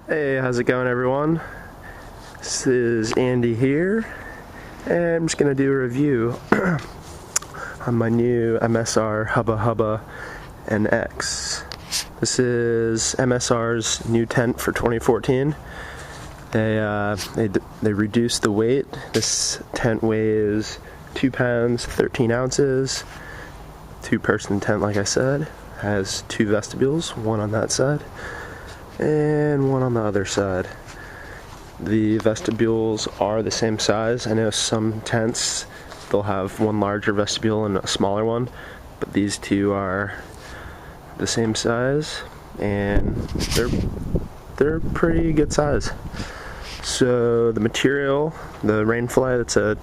Hey, how's it going, everyone? This is Andy here, and I'm just gonna do a review on my new MSR Hubba Hubba NX. This is MSR's new tent for 2014. They reduced the weight. This tent weighs 2 pounds 13 ounces. 2-person tent, like I said. Has 2 vestibules, one on that side and one on the other side. The vestibules are the same size. I know some tents, they'll have one larger vestibule and a smaller one, but these two are the same size, and they're pretty good size. So the material, the Rainfly, that's a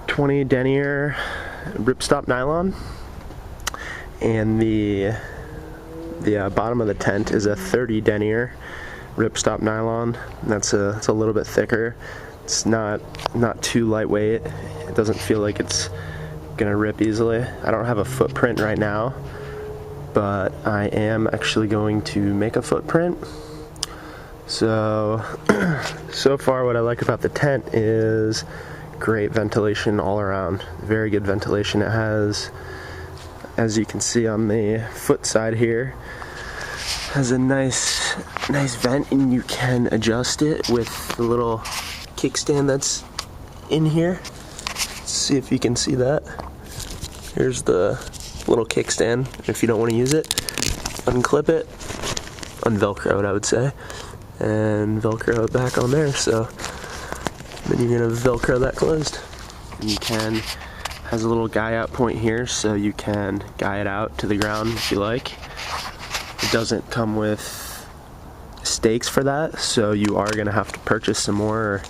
20 denier ripstop nylon, and the bottom of the tent is a 30 denier ripstop nylon. It's a little bit thicker. It's not too lightweight. It doesn't feel like it's gonna rip easily. I don't have a footprint right now, but I am actually going to make a footprint. So far what I like about the tent is great ventilation all around. Very good ventilation. It has, as you can see on the foot side here, has a nice vent, and you can adjust it with the little kickstand that's in here. Let's see if you can see that. Here's the little kickstand. If you don't want to use it, unclip it, unvelcro it, I would say, and velcro it back on there. So then you're gonna velcro that closed. And you can, has a little guy out point here, so you can guy it out to the ground if you like. It doesn't come with stakes for that, so you are gonna have to purchase some more or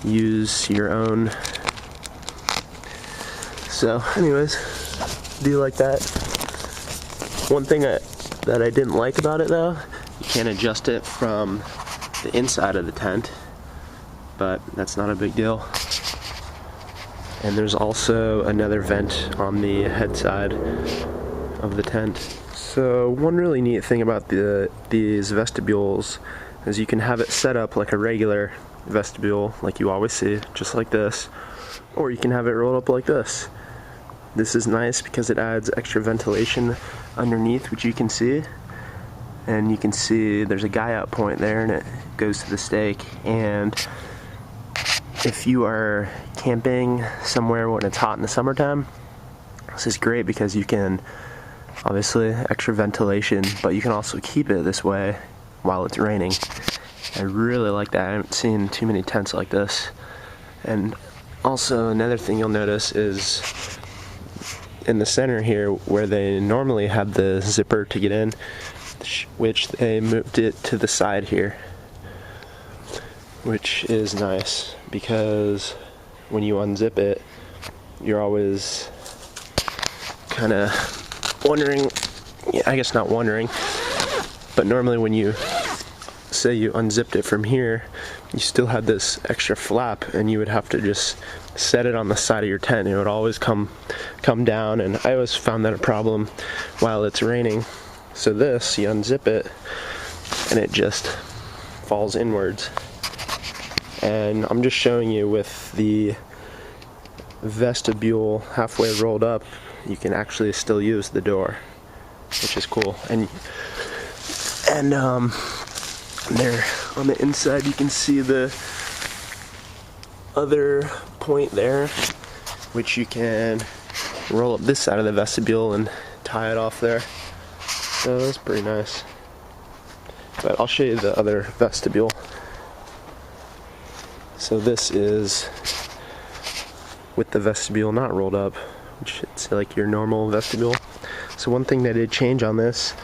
use your own. So anyways, do you like that? One thing that I didn't like about it though, you can't adjust it from the inside of the tent, but that's not a big deal. And there's also another vent on the head side of the tent. So one really neat thing about these vestibules is you can have it set up like a regular vestibule, like you always see, just like this, or you can have it rolled up like this. This is nice because it adds extra ventilation underneath, which you can see. And you can see there's a guy out point there, and it goes to the stake. And if you are camping somewhere when it's hot in the summertime, this is great because you can, obviously, extra ventilation, but you can also keep it this way while it's raining. I really like that. I haven't seen too many tents like this. And also another thing you'll notice is in the center here, where they normally have the zipper to get in, which they moved it to the side here, which is nice because when you unzip it, you're always kind of wondering, I guess not wondering, but normally when you say you unzipped it from here, you still had this extra flap, and you would have to just set it on the side of your tent. It would always come down, and I always found that a problem while it's raining. So this, you unzip it, and it just falls inwards. And I'm just showing you with the vestibule halfway rolled up, you can actually still use the door, which is cool. And there on the inside you can see the other point there, which you can roll up this side of the vestibule and tie it off there. So that's pretty nice. But I'll show you the other vestibule. So this is with the vestibule not rolled up, which is like your normal vestibule. So one thing they did change on this,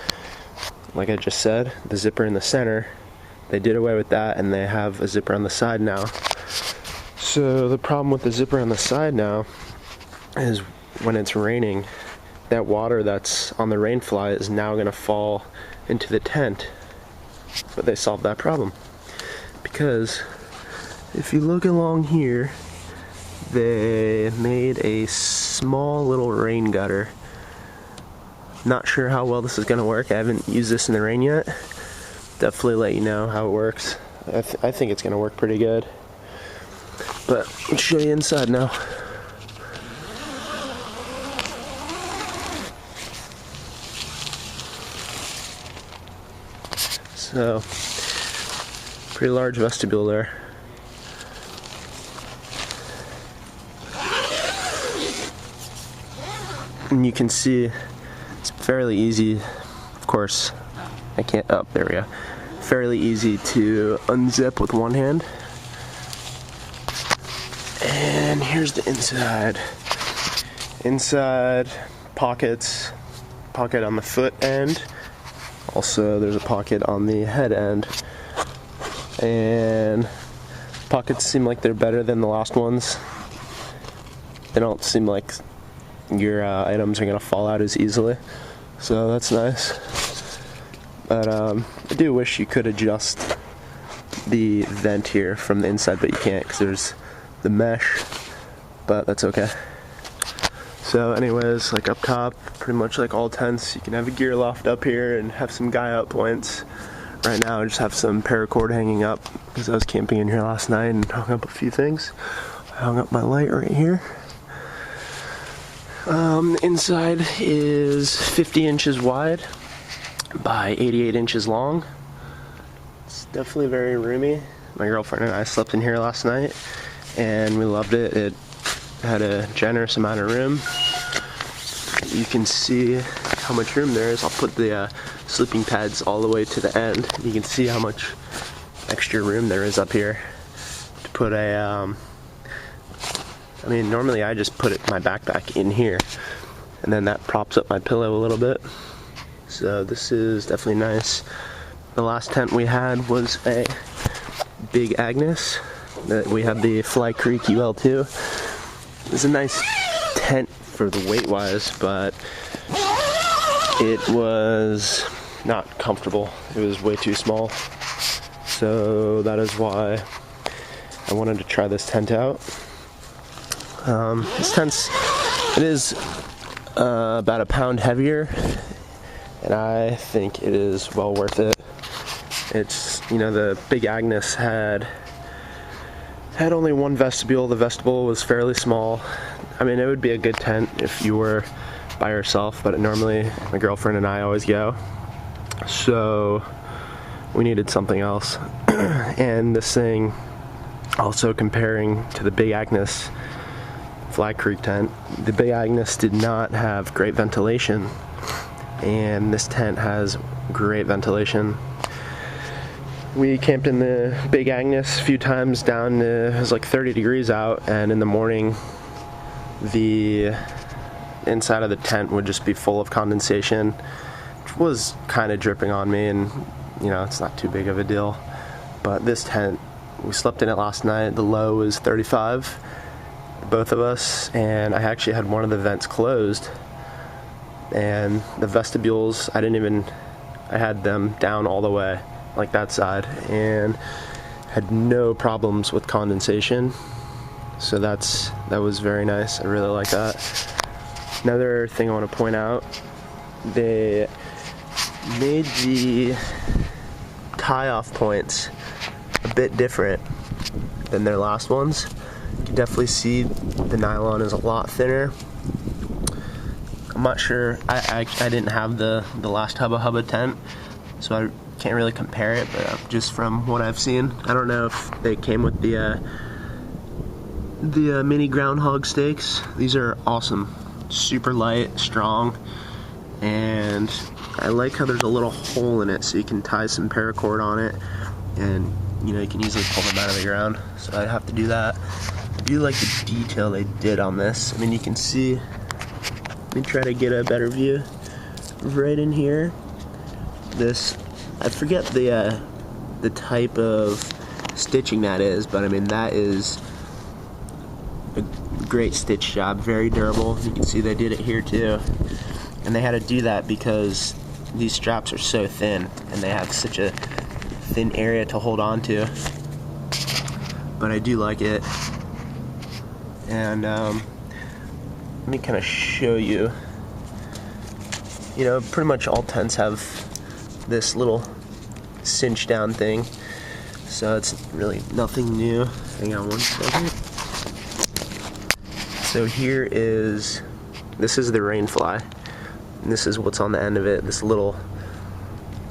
like I just said, the zipper in the center, they did away with that, and they have a zipper on the side now. So the problem with the zipper on the side now is when it's raining, that water that's on the Rainfly is now going to fall into the tent. But they solved that problem, because if you look along here, they made a small little rain gutter. Not sure how well this is going to work. I haven't used this in the rain yet, definitely let you know how it works. I think it's gonna work pretty good. But I'll show you inside now. So, pretty large vestibule there. And you can see it's fairly easy, of course, I can't, oh, there we go. Fairly easy to unzip with one hand. And here's the inside. Inside, pockets, pocket on the foot end. Also, there's a pocket on the head end. And pockets seem like they're better than the last ones. They don't seem like your items are gonna fall out as easily, so that's nice. But I do wish you could adjust the vent here from the inside, but you can't because there's the mesh, but that's okay. So anyways, like up top, pretty much like all tents, you can have a gear loft up here and have some guy out points. Right now I just have some paracord hanging up because I was camping in here last night and hung up a few things. I hung up my light right here. Inside is 50 inches wide by 88 inches long. It's definitely very roomy. My girlfriend and I slept in here last night and we loved it. It had a generous amount of room. You can see how much room there is. I'll put the sleeping pads all the way to the end. You can see how much extra room there is up here to put a I mean, normally I just put my backpack in here, and then that props up my pillow a little bit. So this is definitely nice. The last tent we had was a Big Agnes. We had the Fly Creek UL2. It was a nice tent for the weight-wise, but it was not comfortable. It was way too small. So that is why I wanted to try this tent out. This tent's, it is about a pound heavier, and I think it is well worth it. It's, you know, the Big Agnes had only one vestibule. The vestibule was fairly small. I mean, it would be a good tent if you were by yourself, but normally my girlfriend and I always go. So we needed something else. And this thing, also comparing to the Big Agnes Fly Creek tent, the Big Agnes did not have great ventilation, and this tent has great ventilation. We camped in the Big Agnes a few times down to, it was like 30 degrees out, and in the morning the inside of the tent would just be full of condensation, which was kind of dripping on me, and you know, it's not too big of a deal. But this tent, we slept in it last night. The low was 35, both of us, and I actually had one of the vents closed, and the vestibules, I had them down all the way, like that side, and had no problems with condensation. So that was very nice. I really like that. Another thing I want to point out, they made the tie-off points a bit different than their last ones. You can definitely see the nylon is a lot thinner. I'm not sure, I didn't have the last Hubba Hubba tent, so I can't really compare it, but just from what I've seen, I don't know if they came with the mini groundhog stakes. These are awesome, super light, strong, and I like how there's a little hole in it so you can tie some paracord on it, and you know, you can easily pull them out of the ground, so I'd have to do that. I do like the detail they did on this. I mean, you can see, let me try to get a better view. Right in here, this, I forget the type of stitching that is, but I mean, that is a great stitch job, very durable. You can see they did it here too. And they had to do that because these straps are so thin and they have such a thin area to hold on to. But I do like it. And let me kind of show you. You know, pretty much all tents have this little cinch down thing. So it's really nothing new. Hang on one second. So this is the rainfly. And this is what's on the end of it, this little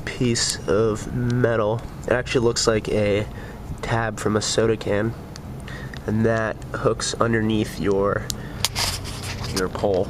piece of metal. It actually looks like a tab from a soda can. And that hooks underneath your pole.